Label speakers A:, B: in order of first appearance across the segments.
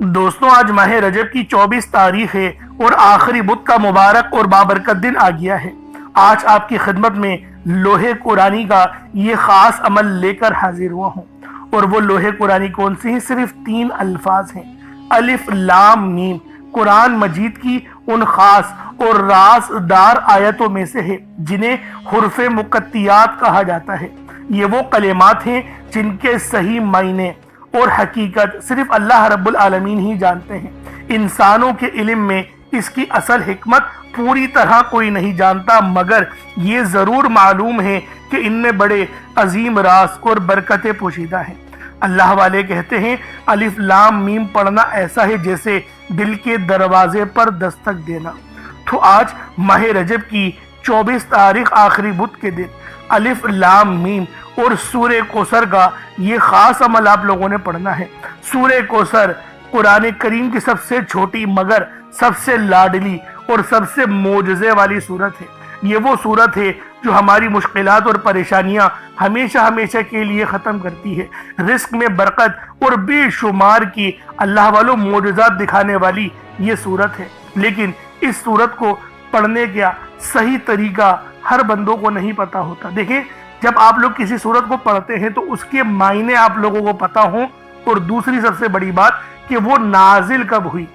A: دوستوں، آج ماہ رجب کی 24 تاریخ ہے اور آخری بدھ کا مبارک اور بابرکت دن آ گیا ہے۔ آج آپ کی خدمت میں لوح قرآنی کا یہ خاص عمل لے کر حاضر ہوا ہوں، اور وہ لوح قرآنی کون سی ہیں؟ صرف 3 الفاظ ہیں، الف لام میم۔ قرآن مجید کی ان خاص اور رازدار آیتوں میں سے ہے جنہیں حروف مقطعات کہا جاتا ہے۔ یہ وہ کلمات ہیں جن کے صحیح معنی اور حقیقت صرف اللہ رب العالمین ہی جانتے ہیں۔ انسانوں کے علم میں اس کی اصل حکمت پوری طرح کوئی نہیں جانتا، مگر یہ ضرور معلوم ہے کہ ان میں بڑے عظیم راز اور برکتیں پوشیدہ ہیں۔ اللہ والے کہتے ہیں الف لام میم پڑھنا ایسا ہے جیسے دل کے دروازے پر دستک دینا۔ تو آج ماہ رجب کی 24 تاریخ آخری بدھ کے دن الف لام میم اور سورہ کوثر کا یہ خاص عمل آپ لوگوں نے پڑھنا ہے۔ سورہ کوثر قرآن کریم کی سب سے چھوٹی مگر سب سے لاڈلی اور سب سے معجزے والی سورت ہے۔ یہ وہ سورت ہے جو ہماری مشکلات اور پریشانیاں ہمیشہ کے لیے ختم کرتی ہے۔ رزق میں برکت اور بے شمار کی اللہ والوں معجزات دکھانے والی یہ سورت ہے، لیکن اس سورت کو پڑھنے کا صحیح طریقہ ہر بندوں کو نہیں پتا ہوتا۔ دیکھیں، جب آپ لوگ کسی سورت کو پڑھتے ہیں تو اس کے معنی آپ لوگوں کو پتا ہوں، اور دوسری سب سے بڑی بات کہ وہ نازل کب ہوئی۔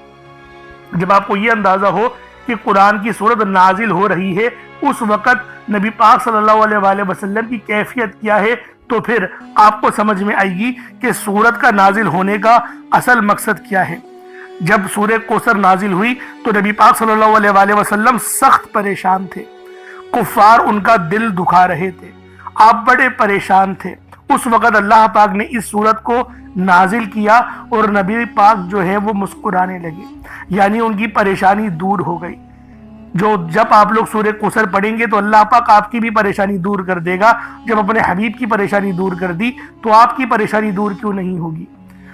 A: جب آپ کو یہ اندازہ ہو کہ قرآن کی سورت نازل ہو رہی ہے، اس وقت نبی پاک صلی اللہ علیہ وآلہ وسلم کی کیفیت کیا ہے، تو پھر آپ کو سمجھ میں آئے گی کہ سورت کا نازل ہونے کا اصل مقصد کیا ہے۔ جب سورہ کوثر نازل ہوئی تو نبی پاک صلی اللہ علیہ وآلہ وسلم سخت پریشان تھے، کفار ان کا دل دکھا رہے تھے، آپ بڑے پریشان تھے۔ اس وقت اللہ پاک نے اس سورت کو نازل کیا اور نبی پاک جو ہے وہ مسکرانے لگے، یعنی ان کی پریشانی دور ہو گئی۔ جب آپ لوگ سورہ کوثر پڑھیں گے تو اللہ پاک آپ کی بھی پریشانی دور کر دے گا۔ جب اپنے حبیب کی پریشانی دور کر دی تو آپ کی پریشانی دور کیوں نہیں ہوگی؟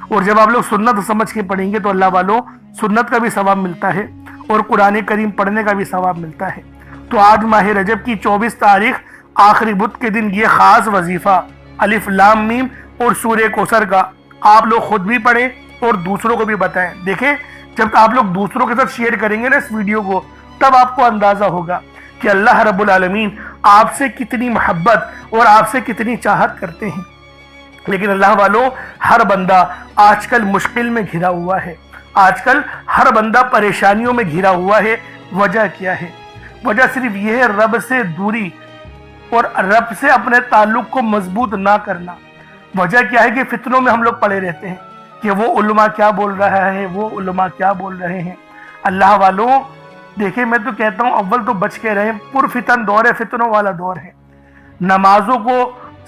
A: اور جب آپ لوگ سنت سمجھ کے پڑھیں گے تو اللہ والوں سنت کا بھی ثواب ملتا ہے اور قرآن کریم پڑھنے کا بھی ثواب ملتا ہے۔ تو آج ماہ رجب کی 24 تاریخ آخری بدھ کے دن یہ خاص وظیفہ الف لام میم اور سورہ کوثر کا آپ لوگ خود بھی پڑھیں اور دوسروں کو بھی بتائیں۔ دیکھیں، جب آپ لوگ دوسروں کے ساتھ شیئر کریں گے نا اس ویڈیو کو، تب آپ کو اندازہ ہوگا کہ اللہ رب العالمین آپ سے کتنی محبت اور آپ سے کتنی چاہت کرتے ہیں۔ لیکن اللہ والوں، ہر بندہ آج کل مشکل میں گھرا ہوا ہے، آج کل ہر بندہ پریشانیوں میں گھرا ہوا ہے۔ وجہ کیا ہے؟ وجہ صرف یہ ہے رب سے دوری اور رب سے اپنے تعلق کو مضبوط نہ کرنا۔ وجہ کیا ہے کہ فتنوں میں ہم لوگ پڑے رہتے ہیں کہ وہ علماء کیا بول رہا ہے، وہ علماء کیا بول رہے ہیں۔ اللہ والوں دیکھیں، میں تو کہتا ہوں اول تو بچ کے رہیں، پرفتن دور ہے، فتنوں والا دور ہے۔ نمازوں کو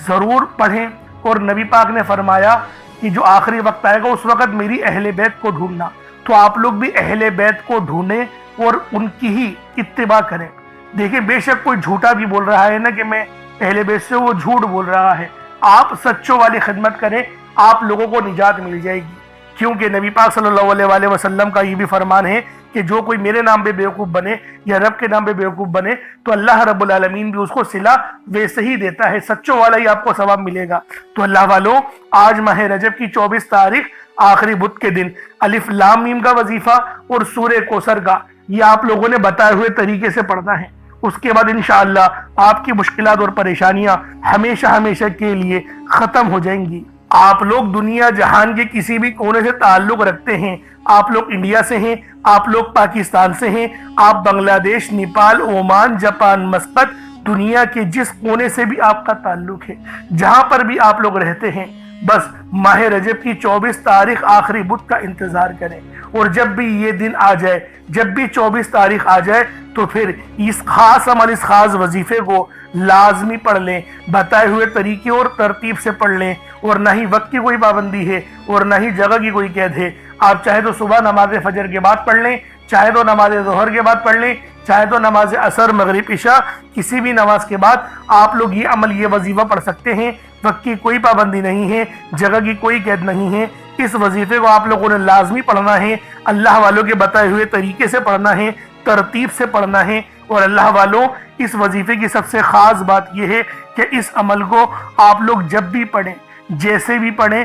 A: ضرور پڑھیں، اور نبی پاک نے فرمایا کہ جو آخری وقت آئے گا اس وقت میری اہل بیت کو ڈھونڈنا۔ تو آپ لوگ بھی اہل بیت کو ڈھونڈیں اور ان کی ہی اتباع کریں۔ دیکھیں، بے شک کوئی جھوٹا بھی بول رہا ہے نا کہ میں اہل بیت سے، وہ جھوٹ بول رہا ہے۔ آپ سچوں والی خدمت کریں، آپ لوگوں کو نجات مل جائے گی، کیونکہ نبی پاک صلی اللہ علیہ وآلہ وسلم کا یہ بھی فرمان ہے کہ جو کوئی میرے نام پہ بیوقوف بنے یا رب کے نام پہ بیوقوف بنے تو اللہ رب العالمین بھی اس کو صلہ ویسے ہی دیتا ہے، سچوں والا ہی آپ کو ثواب ملے گا۔ تو اللہ والوں، آج ماہ رجب کی 24 تاریخ آخری بدھ کے دن الف لام میم کا وظیفہ اور سورہ کوثر کا یہ آپ لوگوں نے بتائے ہوئے طریقے سے پڑھنا ہے۔ اس کے بعد انشاءاللہ آپ کی مشکلات اور پریشانیاں ہمیشہ کے لیے ختم ہو جائیں گی۔ آپ لوگ دنیا جہان کے کسی بھی کونے سے تعلق رکھتے ہیں، آپ لوگ انڈیا سے ہیں، آپ لوگ پاکستان سے ہیں، آپ بنگلہ دیش، نیپال، عمان، جاپان، مسقط، دنیا کے جس کونے سے بھی آپ کا تعلق ہے، جہاں پر بھی آپ لوگ رہتے ہیں، بس ماہ رجب کی 24 تاریخ آخری بدھ کا انتظار کریں، اور جب بھی یہ دن آ جائے، جب بھی 24 تاریخ آ جائے تو پھر اس خاص عمل، اس خاص وظیفے کو لازمی پڑھ لیں، بتائے ہوئے طریقے اور ترتیب سے پڑھ لیں، اور نہ ہی وقت کی کوئی پابندی ہے اور نہ ہی جگہ کی کوئی قید ہے۔ آپ چاہے تو صبح نماز فجر کے بعد پڑھ لیں، چاہے تو نماز ظہر کے بعد پڑھ لیں، چاہے تو نماز عصر، مغرب، عشاء، کسی بھی نماز کے بعد آپ لوگ یہ عمل، یہ وظیفہ پڑھ سکتے ہیں۔ وقت کی کوئی پابندی نہیں ہے، جگہ کی کوئی قید نہیں ہے۔ اس وظیفے کو آپ لوگوں نے لازمی پڑھنا ہے، اللہ والوں کے بتائے ہوئے طریقے سے پڑھنا ہے، ترتیب سے پڑھنا ہے۔ اور اللہ والوں، اس وظیفے کی سب سے خاص بات یہ ہے کہ اس عمل کو آپ لوگ جب بھی پڑھیں، جیسے بھی پڑھیں،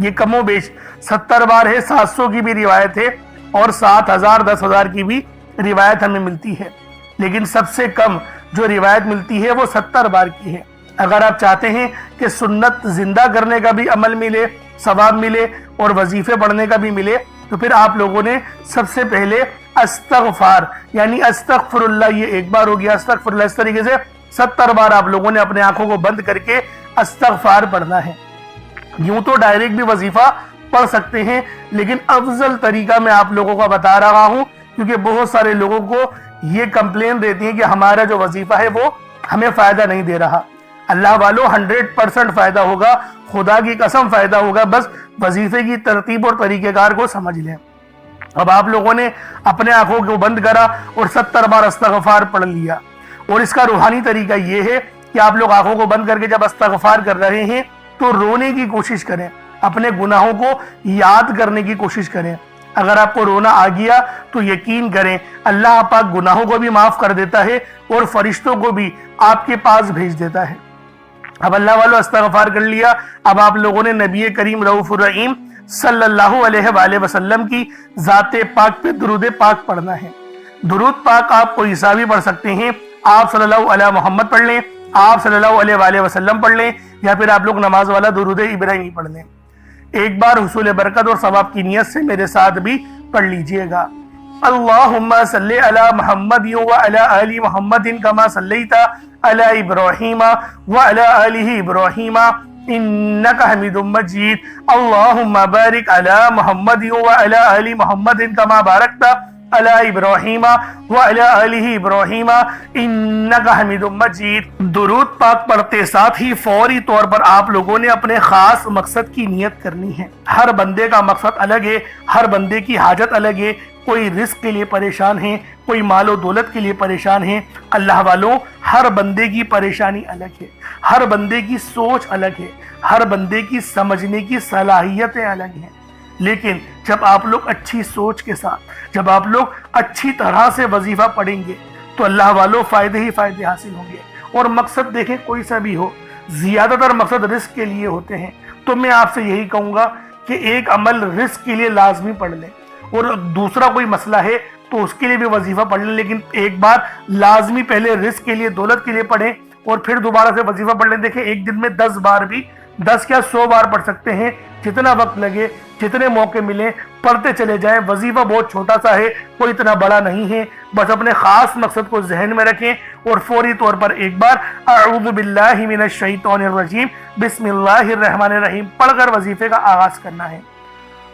A: یہ کم و بیش 70 بار ہے، 700 کی بھی روایت ہے اور 7000 10,000 کی بھی روایت ہمیں ملتی ہے، لیکن سب سے کم جو روایت ملتی ہے وہ 70 بار کی ہے۔ اگر آپ چاہتے ہیں کہ سنت زندہ کرنے کا بھی عمل ملے، ثواب ملے اور وظیفے پڑھنے کا بھی ملے، تو پھر آپ لوگوں نے سب سے پہلے استغفار یعنی استغفر اللہ، یہ ایک بار ہو گیا استغفر اللہ، اس طریقے سے 70 بار آپ لوگوں نے اپنے آنکھوں کو بند کر کے استغفار پڑھنا ہے۔ یوں تو ڈائریکٹ بھی وظیفہ پڑھ سکتے ہیں، لیکن افضل طریقہ میں آپ لوگوں کو بتا رہا ہوں، کیونکہ بہت سارے لوگوں کو یہ کمپلین رہتی ہے کہ ہمارا جو وظیفہ ہے وہ ہمیں فائدہ نہیں دے رہا۔ اللہ والو 100% فائدہ ہوگا، خدا کی قسم فائدہ ہوگا، بس وظیفے کی ترتیب اور طریقہ کار کو سمجھ لیں۔ اب آپ لوگوں نے اپنے آنکھوں کو بند کرا اور 70 بار استغفار پڑھ لیا، اور اس کا روحانی طریقہ یہ ہے کہ آپ لوگ آنکھوں کو بند کر کے جب استغفار کر رہے ہیں تو رونے کی کوشش کریں، اپنے گناہوں کو یاد کرنے کی کوشش کریں۔ اگر آپ کو رونا آ گیا تو یقین کریں اللہ پاک گناہوں کو بھی معاف کر دیتا ہے اور فرشتوں کو بھی آپ کے پاس بھیج دیتا ہے۔ اب اللہ والو استغفار کر لیا، اب آپ لوگوں نے نبی کریم رؤوف الرحیم صلی اللہ علیہ وآلہ وسلم کی ذات پاک پہ درود پاک پڑھنا ہے۔ درود پاک آپ کوئی سا بھی پڑھ سکتے ہیں، آپ صلی اللہ علیہ محمد پڑھ لیں، آپ صلی اللہ علیہ وآلہ وسلم پڑھ لیں، یا پھر آپ لوگ نماز والا درود ابراہیمی پڑھ لیں۔ ایک بار حصول برکت اور ثواب کی نیت سے میرے ساتھ بھی پڑھ لیجئے گا۔ اللہم صلی علی محمد وعلی آل محمد کما صلیت علی ابراہیم وعلی آل ابراہیم انک حمید مجید۔ اللہم بارک علی محمد وعلی آل محمد کما بارکت علی ابراہیم وعلی آل ابراہیم انک حمید مجید۔ درود پاک پڑھتے ساتھ ہی فوری طور پر آپ لوگوں نے اپنے خاص مقصد کی نیت کرنی ہے۔ ہر بندے کا مقصد الگ ہے، ہر بندے کی حاجت الگ ہے، کوئی رزق کے لیے پریشان ہے، کوئی مال و دولت کے لیے پریشان ہے۔ اللہ والوں ہر بندے کی پریشانی الگ ہے، ہر بندے کی سوچ الگ ہے، ہر بندے کی سمجھنے کی صلاحیتیں الگ ہیں، لیکن جب آپ لوگ اچھی سوچ کے ساتھ، جب آپ لوگ اچھی طرح سے وظیفہ پڑھیں گے تو اللہ والوں فائدے ہی فائدے حاصل ہوں گے۔ اور مقصد دیکھیں کوئی سا بھی ہو، زیادہ تر مقصد رزق کے لیے ہوتے ہیں، تو میں آپ سے یہی کہوں گا کہ ایک عمل رزق کے لیے لازمی پڑھ لیں، اور دوسرا کوئی مسئلہ ہے تو اس کے لیے بھی وظیفہ پڑھ لیں، لیکن ایک بار لازمی پہلے رزق کے لیے، دولت کے لیے پڑھیں اور پھر دوبارہ سے وظیفہ پڑھ لیں۔ دیکھیں ایک دن میں 10 بار بھی، 10 کیا 100 بار پڑھ سکتے ہیں، جتنا وقت لگے، جتنے موقع ملیں پڑھتے چلے جائیں۔ وظیفہ بہت چھوٹا سا ہے، کوئی اتنا بڑا نہیں ہے، بس اپنے خاص مقصد کو ذہن میں رکھیں اور فوری طور پر ایک بار اعوذ باللہ من الشیطان الرجیم بسم اللہ الرحمن الرحیم پڑھ کر وظیفے کا آغاز کرنا ہے۔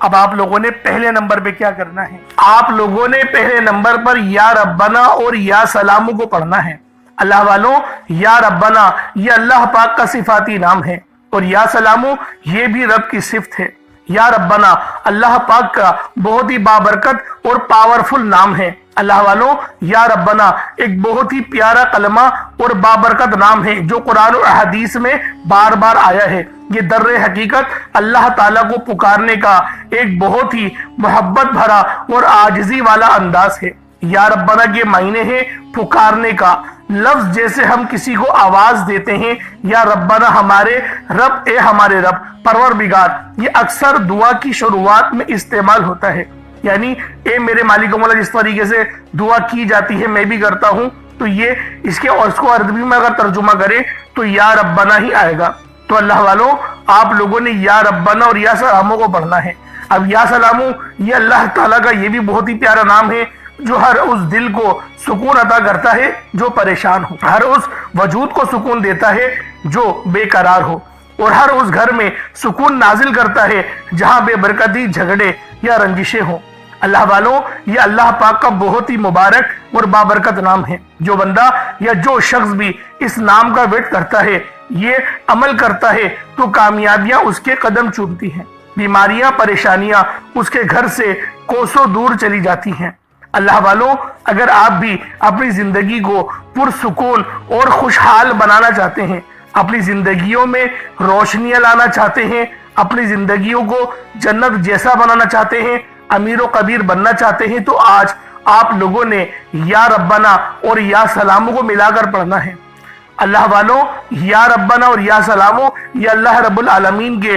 A: اب آپ لوگوں نے پہلے نمبر پہ کیا کرنا ہے؟ آپ لوگوں نے پہلے نمبر پر یا ربنا اور یا سلامو کو پڑھنا ہے۔ اللہ والوں یا ربنا یہ اللہ پاک کا صفاتی نام ہے، اور یا سلامو یہ بھی رب کی صفت ہے۔ یا ربنا اللہ پاک کا بہت ہی بابرکت اور پاورفل نام ہے۔ اللہ والوں یا ربنا ایک بہت ہی پیارا کلمہ اور بابرکت نام ہے جو قرآن و حدیث میں بار بار آیا ہے۔ یہ در حقیقت اللہ تعالیٰ کو پکارنے کا ایک بہت ہی محبت بھرا اور عاجزی والا انداز ہے۔ یا ربنا کے معنی ہے پکارنے کا، لفظ جیسے ہم کسی کو آواز دیتے ہیں یا ربنا ہمارے رب، اے ہمارے رب، پروردگار، یہ اکثر دعا کی شروعات میں استعمال ہوتا ہے، یعنی اے میرے مالک و مولا، جس طریقے سے دعا کی جاتی ہے میں بھی کرتا ہوں، تو یہ اس کو عربی میں اگر ترجمہ کرے تو یا ربنا ہی آئے گا۔ تو اللہ والوں آپ لوگوں نے یا ربنا اور یا سلامو کو پڑھنا ہے۔ اب یا سلامو یہ اللہ تعالیٰ کا یہ بھی بہت ہی پیارا نام ہے جو ہر اس دل کو سکون عطا کرتا ہے جو پریشان ہو، ہر اس وجود کو سکون دیتا ہے جو بے قرار ہو، اور ہر اس گھر میں سکون نازل کرتا ہے جہاں بے برکتی، جھگڑے یا رنجشیں ہوں۔ اللہ والوں یہ اللہ پاک کا بہت ہی مبارک اور بابرکت نام ہے۔ جو بندہ یا جو شخص بھی اس نام کا ورد کرتا ہے، یہ عمل کرتا ہے، تو کامیابیاں اس کے قدم چومتی ہیں، بیماریاں، پریشانیاں اس کے گھر سے کوسوں دور چلی جاتی ہیں۔ اللہ والوں اگر آپ بھی اپنی زندگی کو پرسکون اور خوشحال بنانا چاہتے ہیں، اپنی زندگیوں میں روشنیاں لانا چاہتے ہیں، اپنی زندگیوں کو جنت جیسا بنانا چاہتے ہیں، امیر و کبیر بننا چاہتے ہیں، تو آج آپ لوگوں نے یا ربنا اور یا سلامو کو ملا کر پڑھنا ہے۔ اللہ والوں یا ربنا اور یا سلامو یہ اللہ رب العالمین کے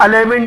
A: 11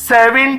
A: 7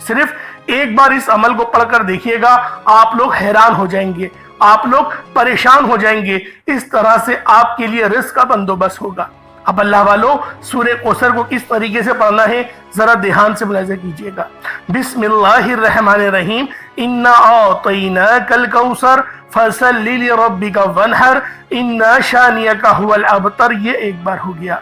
A: صرف ایک بار اس عمل کو پڑھ کر دیکھیے گا، آپ لوگ حیران ہو جائیں گے، آپ لوگ پریشان ہو جائیں گے، اس طرح سے آپ کے لیے رزق کا بندوبست ہوگا۔ اب اللہ والوں، سورہ کوثر کو کس طریقے سے پڑھنا ہے ذرا دھیان سے ملاحظہ کیجئے گا۔ بسم اللہ الرحمن الرحیم، انا اعطیناک الکوثر فصل لربک وانحر ان شانئک هو الابتر، یہ ایک بار ہو گیا۔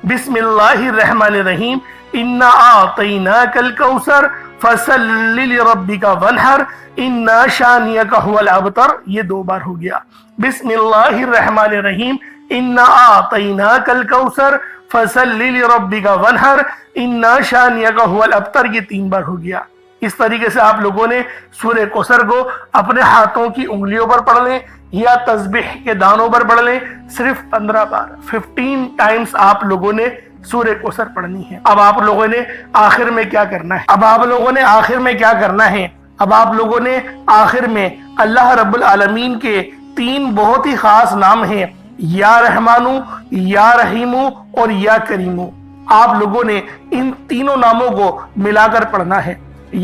A: بسم اللہ الرحمن الرحیم، انا اعطیناک الکوثر فصل لربک وانحر ان شانئک هو الابتر، یہ دو بار ہو گیا۔ بسم اللہ الرحمن الرحیم، انا اعطیناک الکوثر فصل لربک وانحر ان شانئک هو الابتر، یہ تین بار ہو گیا۔ اس طریقے سے آپ لوگوں نے سورہ کوثر کو اپنے ہاتھوں کی انگلیوں پر پڑھ لیں یا تسبیح کے دانوں پر پڑھ لیں، صرف 15 بار 15 ٹائمز آپ لوگوں نے سورہ کوثر پڑھنی ہے۔ اب آپ لوگوں نے آخر میں کیا کرنا ہے؟ اب آپ لوگوں نے آخر میں اللہ رب العالمین کے 3 بہت ہی خاص نام ہیں، یا رحمانو، یا رحیمو اور یا کریمو۔ آپ لوگوں نے ان تینوں ناموں کو ملا کر پڑھنا ہے۔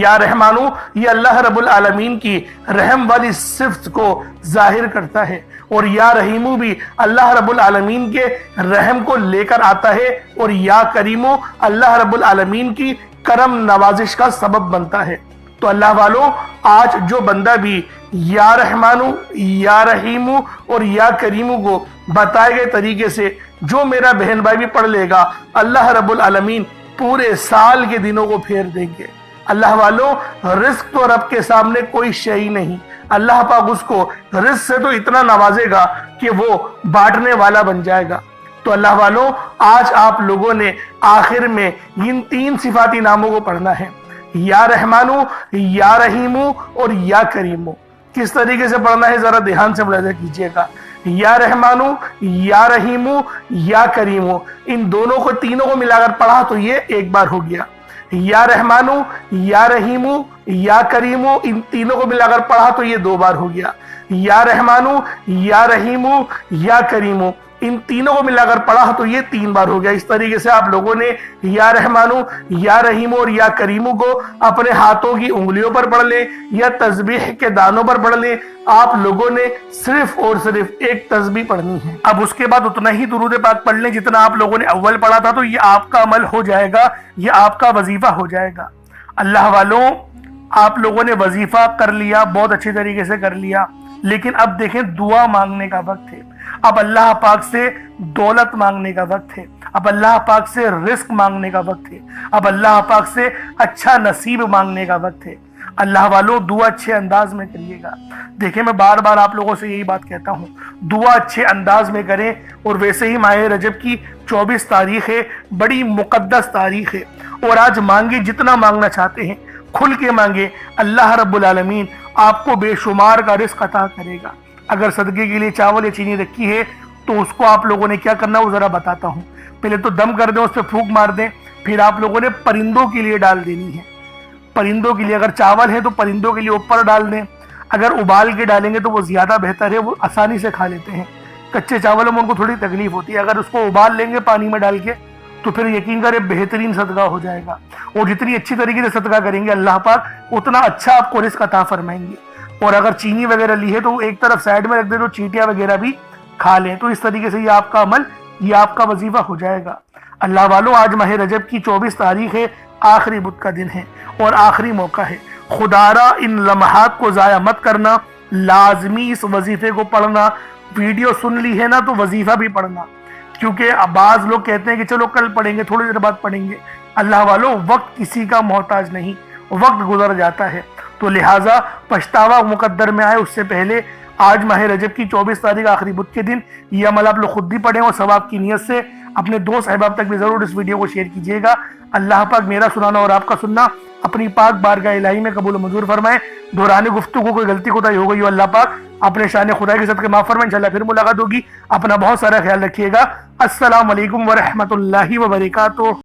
A: یا رحمانو یہ اللہ رب العالمین کی رحم والی صفت کو ظاہر کرتا ہے، اور یا رحیمو بھی اللہ رب العالمین کے رحم کو لے کر آتا ہے، اور یا کریمو اللہ رب العالمین کی کرم نوازش کا سبب بنتا ہے۔ تو اللہ والوں، آج جو بندہ بھی یا رحمانو، یا رحیمو اور یا کریمو کو بتائے گئے طریقے سے جو میرا بہن بھائی بھی پڑھ لے گا، اللہ رب العالمین پورے سال کے دنوں کو پھیر دیں گے۔ اللہ والوں، رزق تو رب کے سامنے کوئی شے ہی نہیں، اللہ پاک اس کو رزق سے تو اتنا نوازے گا کہ وہ بانٹنے والا بن جائے گا۔ تو اللہ والوں، آج آپ لوگوں نے آخر میں ان 3 صفاتی ناموں کو پڑھنا ہے، یا رحمانو، یا رحیمو اور یا کریمو۔ کس طریقے سے پڑھنا ہے ذرا دھیان سے ملاحظہ کیجئے گا۔ یا رحمانو، یا رحیمو، یا کریمو، ان دونوں کو تینوں کو ملا کر پڑھا تو یہ ایک بار ہو گیا۔ یا رحمانو، یا رحیمو، یا کریمو، ان تینوں کو ملا کر پڑھا تو یہ 2 بار ہو گیا۔ یا رحمانو، یا رحیمو، یا کریمو، ان تینوں کو ملا کر پڑھا تو یہ 3 بار ہو گیا۔ اس طریقے سے آپ لوگوں نے یا رحمانو، یا رحیمو اور یا کریمو کو اپنے ہاتھوں کی انگلیوں پر پڑھ لیں یا تسبیح کے دانوں پر پڑھ لیں۔ آپ لوگوں نے صرف اور صرف ایک تسبیح پڑھنی ہے۔ اب اس کے بعد اتنا ہی درود پاک پڑھ لیں جتنا آپ لوگوں نے اول پڑھا تھا، تو یہ آپ کا عمل ہو جائے گا، یہ آپ کا وظیفہ ہو جائے گا۔ اللہ والوں، آپ لوگوں نے وظیفہ کر لیا، بہت اچھی طریقے سے کر لیا، لیکن اب دیکھیں دعا مانگنے کا وقت ہے۔ اب اللہ پاک سے دولت مانگنے کا وقت ہے، اب اللہ پاک سے رزق مانگنے کا وقت ہے، اب اللہ پاک سے اچھا نصیب مانگنے کا وقت ہے۔ اللہ والوں، دعا اچھے انداز میں کریے گا۔ دیکھیں، میں بار بار آپ لوگوں سے یہی بات کہتا ہوں، دعا اچھے انداز میں کریں۔ اور ویسے ہی ماہ رجب کی 24 تاریخ ہے، بڑی مقدس تاریخ ہے، اور آج مانگے جتنا مانگنا چاہتے ہیں، کھل کے مانگے، اللہ رب العالمین آپ کو بے شمار کا رزق عطا کرے گا۔ اگر صدقے کے لیے چاول یا چینی رکھی ہے تو اس کو آپ لوگوں نے کیا کرنا ہے وہ ذرا بتاتا ہوں۔ پہلے تو دم کر دیں، اس پہ پھونک مار دیں، پھر آپ لوگوں نے پرندوں کے لیے ڈال دینی ہے۔ پرندوں کے لیے اگر چاول ہے تو پرندوں کے لیے اوپر ڈال دیں، اگر ابال کے ڈالیں گے تو وہ زیادہ بہتر ہے، وہ آسانی سے کھا لیتے ہیں۔ کچے چاولوں میں ان کو تھوڑی تکلیف ہوتی ہے، اگر اس کو ابال لیں گے پانی میں ڈال کے تو پھر یقین کرے بہترین صدقہ ہو جائے گا، اور جتنی اچھی طریقے سے صدقہ کریں گے اللہ پاک اتنا اچھا آپ کو رزق عطا فرمائیں گے۔ اور اگر چینی وغیرہ لی ہے تو ایک طرف سائڈ میں رکھ دیں تو چینٹیاں وغیرہ بھی کھا لیں، تو اس طریقے سے یہ آپ کا عمل، یہ آپ کا وظیفہ ہو جائے گا۔ اللہ والوں، آج ماہ رجب کی 24 تاریخ ہے، آخری بدھ کا دن ہے اور آخری موقع ہے۔ خدارا ان لمحات کو ضائع مت کرنا، لازمی اس وظیفے کو پڑھنا۔ ویڈیو سن لی ہے نا تو وظیفہ بھی پڑھنا، کیونکہ بعض لوگ کہتے ہیں کہ چلو کل پڑھیں گے، تھوڑی دیر بعد پڑھیں گے۔ اللہ والوں، وقت کسی کا محتاج نہیں، وقت گزر جاتا ہے، تو لہٰذا پچھتاوا مقدر میں آئے اس سے پہلے آج ماہ رجب کی 24 تاریخ آخری بدھ کے دن یہ عمل آپ لوگ خود بھی پڑھیں اور ثواب کی نیت سے اپنے دوست احباب تک بھی ضرور اس ویڈیو کو شیئر کیجیے گا۔ اللہ پاک میرا سنانا اور آپ کا سننا اپنی پاک بارگاہ الہی میں قبول و منظور فرمائے۔ دوران گفتگو کوئی غلطی کوتاہی ہو گئی ہو اللہ پاک اپنے شان خدا کے صدقے معاف فرمائے۔ انشاءاللہ پھر ملاقات ہوگی، اپنا بہت سارا خیال رکھیے گا۔ السلام علیکم ورحمۃ اللہ وبرکاتہ۔